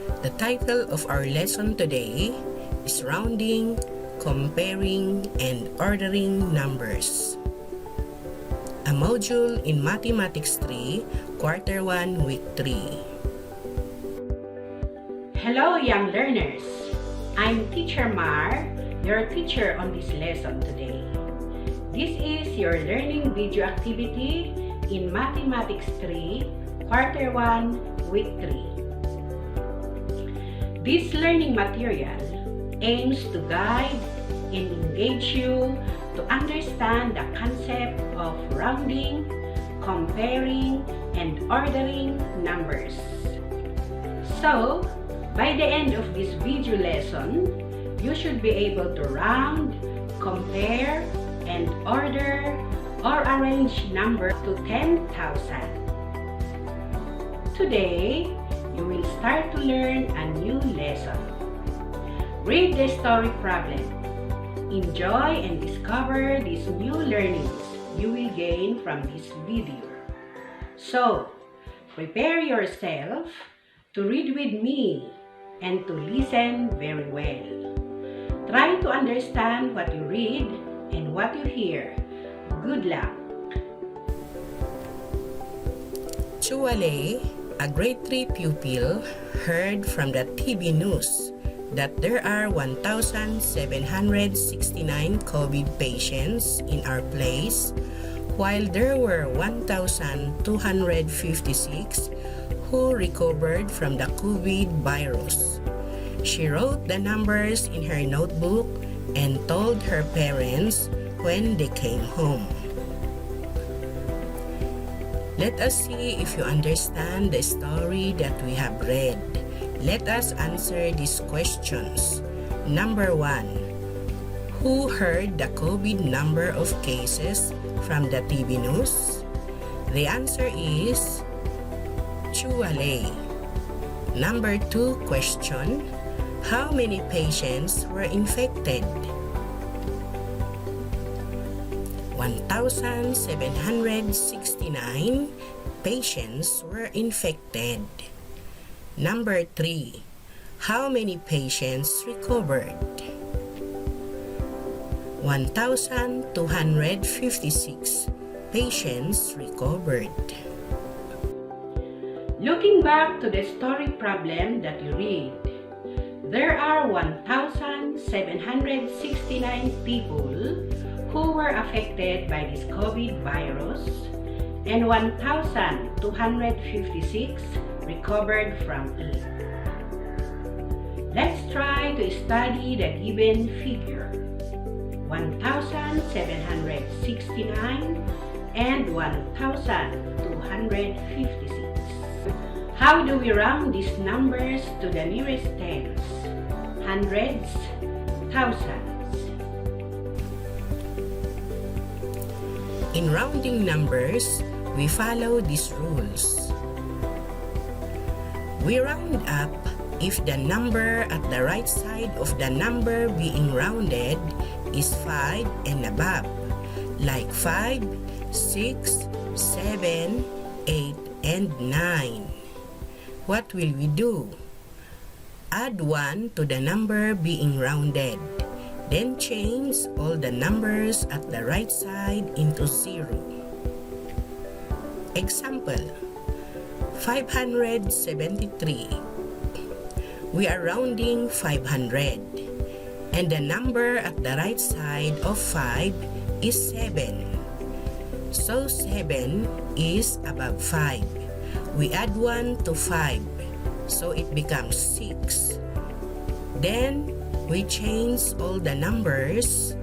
The title of our lesson today is Rounding, Comparing, and Ordering Numbers. A module in Mathematics 3, Quarter 1, Week 3. Hello, young learners! I'm Teacher Mar, your teacher on this lesson today. This is your learning video activity in Mathematics 3, Quarter 1, Week 3. This learning material aims to guide and engage you to understand the concept of rounding, comparing, and ordering numbers. So, by the end of this video lesson, you should be able to round, compare, and order or arrange numbers to 10,000. Today, you will start to learn a new lesson. Read the story problem. Enjoy and discover these new learnings you will gain from this video. So, prepare yourself to read with me and to listen very well. Try to understand what you read and what you hear. Good luck! Chuale, a grade 3 pupil, heard from the TV news that there are 1,769 COVID patients in our place, while there were 1,256 who recovered from the COVID virus. She wrote the numbers in her notebook and told her parents when they came home. Let us see if you understand the story that we have read. Let us answer these questions. Number 1. Who heard the COVID number of cases from the TV news? The answer is Chuale. Number 2 question. How many patients were infected? 1,769 patients were infected. Number 3. How many patients recovered? 1,256 patients recovered. Looking back to the story problem that you read, there are 1,769 people who were affected by this COVID virus and 1,256 recovered from it. Let's try to study the given figure, 1,769 and 1,256. How do we round these numbers to the nearest tens, hundreds, thousands? In rounding numbers, we follow these rules. We round up if the number at the right side of the number being rounded is 5 and above, like 5, 6, 7, 8, and 9. What will we do? Add 1 to the number being rounded. Then change all the numbers at the right side into 0. Example, 573. We are rounding 500. And the number at the right side of 5 is 7. So 7 is above 5. We add 1 to 5. So it becomes 6. Then, we change all the numbers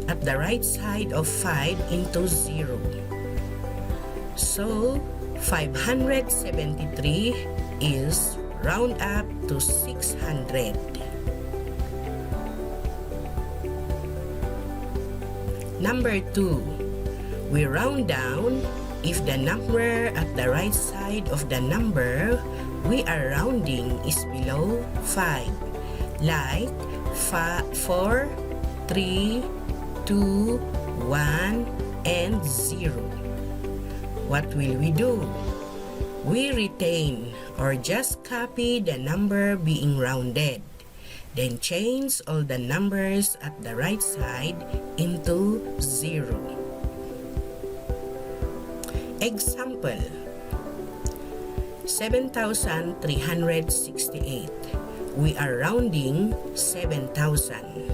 at the right side of 5 into 0. So, 573 is round up to 600. Number 2. We round down if the number at the right side of the number we are rounding is below 5, like 4, 3, 2, 1, and 0. What will we do? We retain or just copy the number being rounded, then change all the numbers at the right side into 0. Example: 7,368. We are rounding 7,000,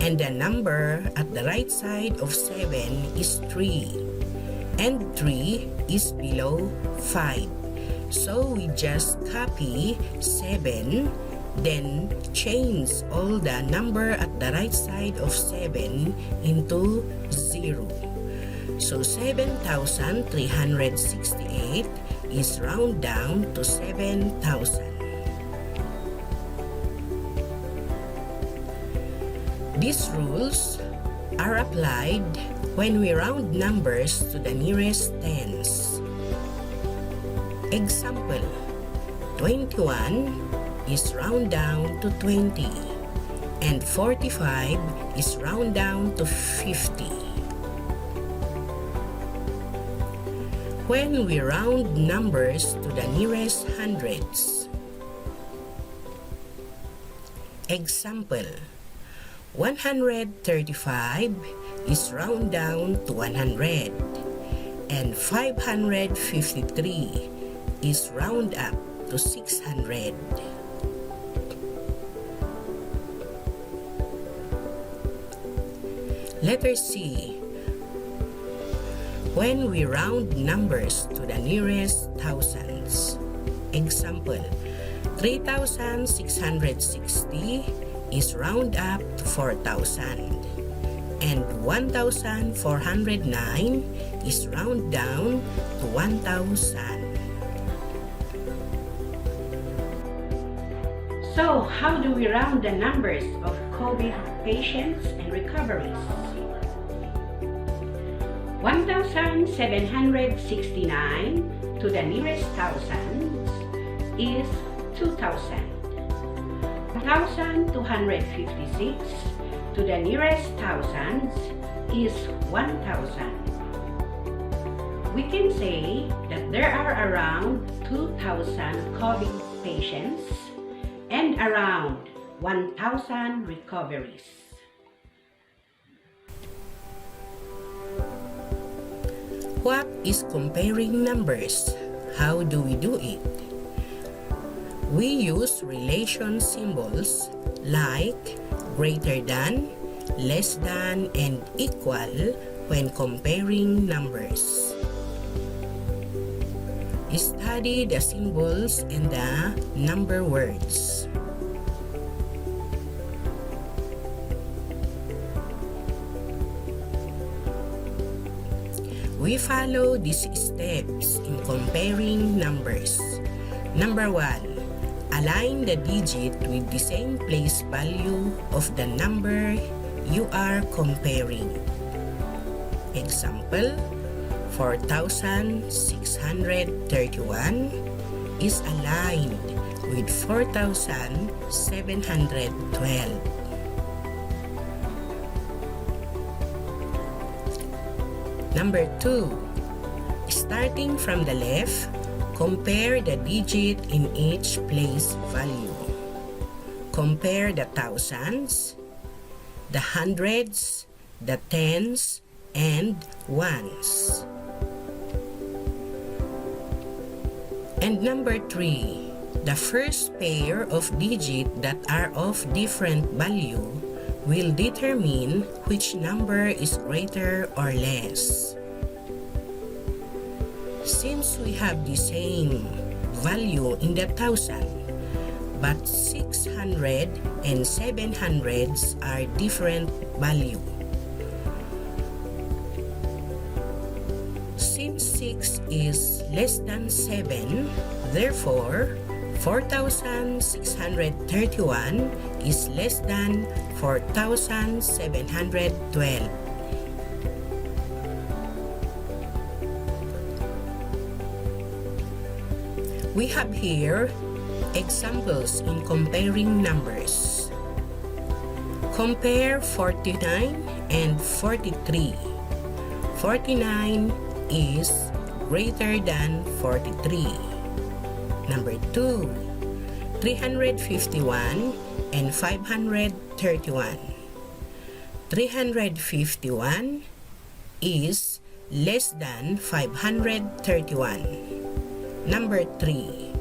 and the number at the right side of 7 is 3, and 3 is below 5. So we just copy 7, then change all the number at the right side of 7 into 0. So 7,368 is round down to 7,000. These rules are applied when we round numbers to the nearest tens. Example: 21 is round down to 20, and 45 is round down to 50. When we round numbers to the nearest hundreds. Example: 135 is round down to 100, and 553 is round up to 600. Letter C. When we round numbers to the nearest thousands. Example: 3,660 is round up to 4,000, and 1,409 is round down to 1,000. So, how do we round the numbers of COVID patients and recoveries? 1,769 to the nearest thousands is 2,000. 1,256 to the nearest thousands is 1,000. We can say that there are around 2,000 COVID patients and around 1,000 recoveries. What is comparing numbers? How do we do it? We use relation symbols like greater than, less than, and equal when comparing numbers. Study the symbols and the number words. We follow these steps in comparing numbers. Number 1. Align the digit with the same place value of the number you are comparing. Example: 4,631 is aligned with 4,712. Number 2. Starting from the left, compare the digit in each place value. Compare the thousands, the hundreds, the tens, and ones. And number 3, the first pair of digits that are of different value will determine which number is greater or less. Since we have the same value in the thousand, but 600 and 700s are different value. Since 6 is less than 7, therefore 4,631 is less than 4,712. We have here examples in comparing numbers. Compare 49 and 43. 49 is greater than 43. Number 2, 351 and 531. 351 is less than 531. Number 3,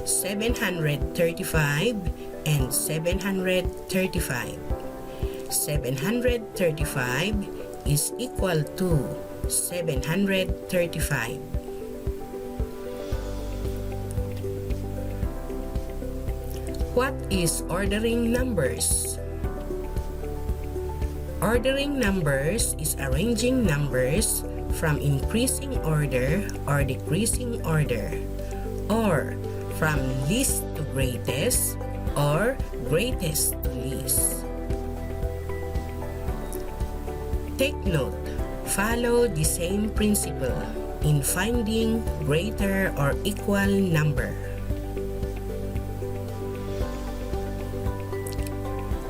735 and 735. 735 is equal to 735. What is ordering numbers? Ordering numbers is arranging numbers from increasing order or decreasing order, or from least to greatest or greatest to least. Take note, follow the same principle in finding greater or equal number.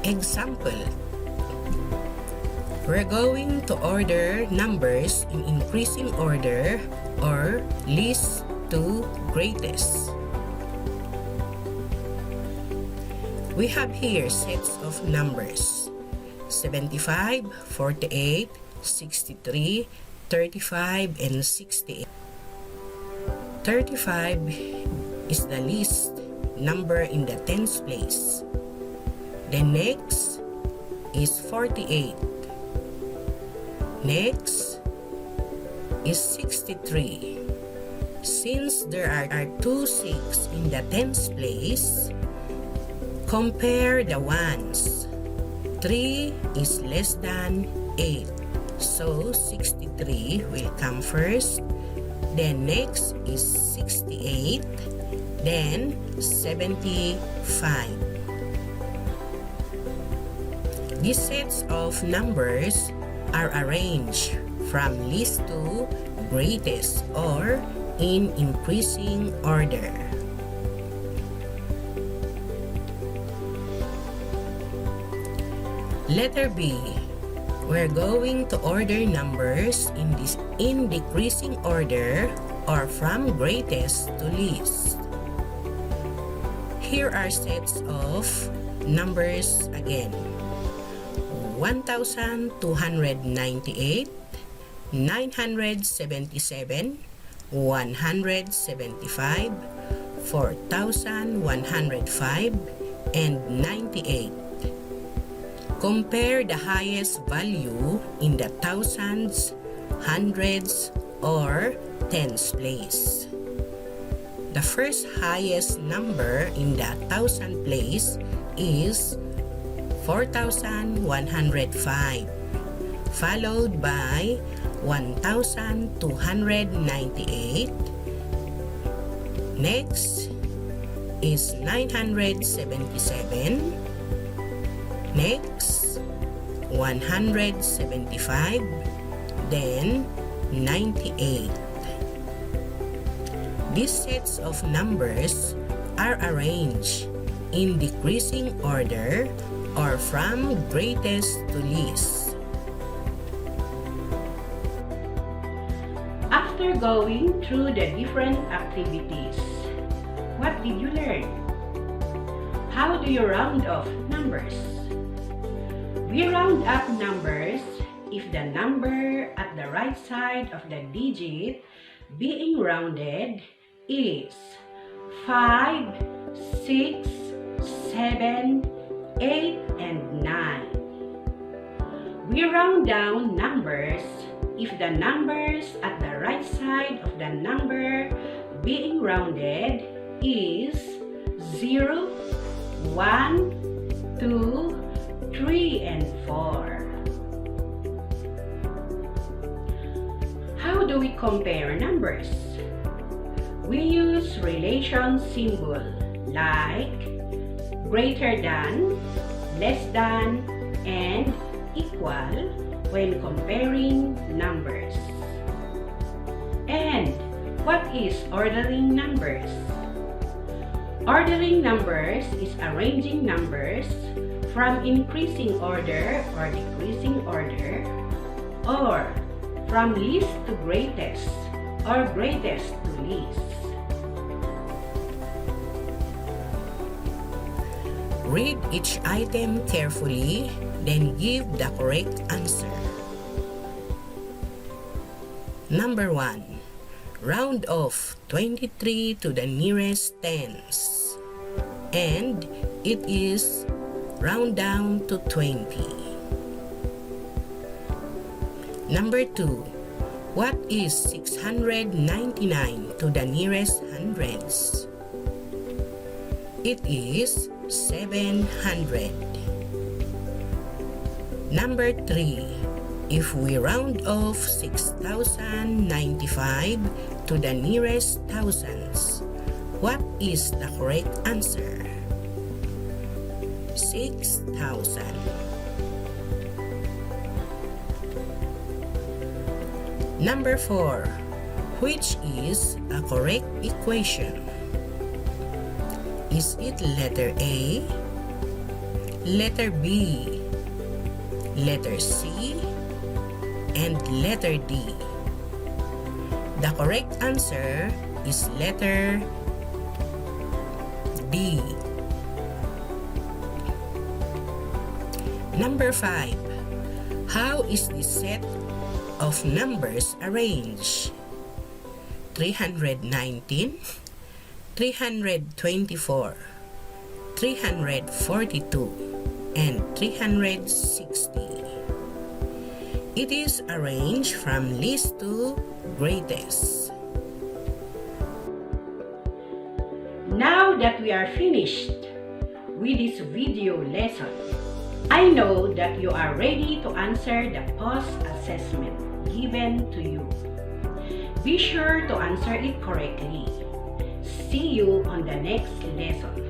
Example, we're going to order numbers in increasing order or least to greatest. We have here sets of numbers: 75, 48, 63, 35, and 68. 35 is the least number in the tens place. The next is 48. Next is 63. Since there are two 6 in the tens place, compare the ones. 3 is less than 8, so 63 will come first. Then next is 68, then 75. These sets of numbers are arranged from least to greatest or in increasing order. Letter B. We're going to order numbers in decreasing order or from greatest to least. Here are sets of numbers again: 1,298, 977, 175, 4,105, and 98. Compare the highest value in the thousands, hundreds, or tens place. The first highest number in the thousand place is 4,105, followed by 1,298. Next is 977. Next, 175. Then 98. These sets of numbers are arranged in decreasing order or from greatest to least. After going through the different activities, what did you learn? How do you round off numbers? We round up numbers if the number at the right side of the digit being rounded is 5, 6, 7, 8, and 9. We round down numbers if the numbers at the right side of the number being rounded is 0, 1, 2, 3, and 4. How do we compare numbers? We use relation symbol like greater than, less than, and equal when comparing numbers. And what is ordering numbers? Ordering numbers is arranging numbers from increasing order or decreasing order, or from least to greatest or greatest to least. Read each item carefully, then give the correct answer. Number 1. Round off 23 to the nearest tens. And it is round down to 20. Number 2. What is 699 to the nearest hundreds? It is 700. Number 3. If we round off 6,095 to the nearest thousands, what is the correct answer? 6,000. Number 4. Which is a correct equation? Is it letter A, letter B, letter C, and letter D? The correct answer is letter D. Number 5. How is the set of numbers arranged? 319, 324, 342, and 360. It is arranged from least to greatest. Now that we are finished with this video lesson, I know that you are ready to answer the post-assessment given to you. Be sure to answer it correctly. See you on the next lesson.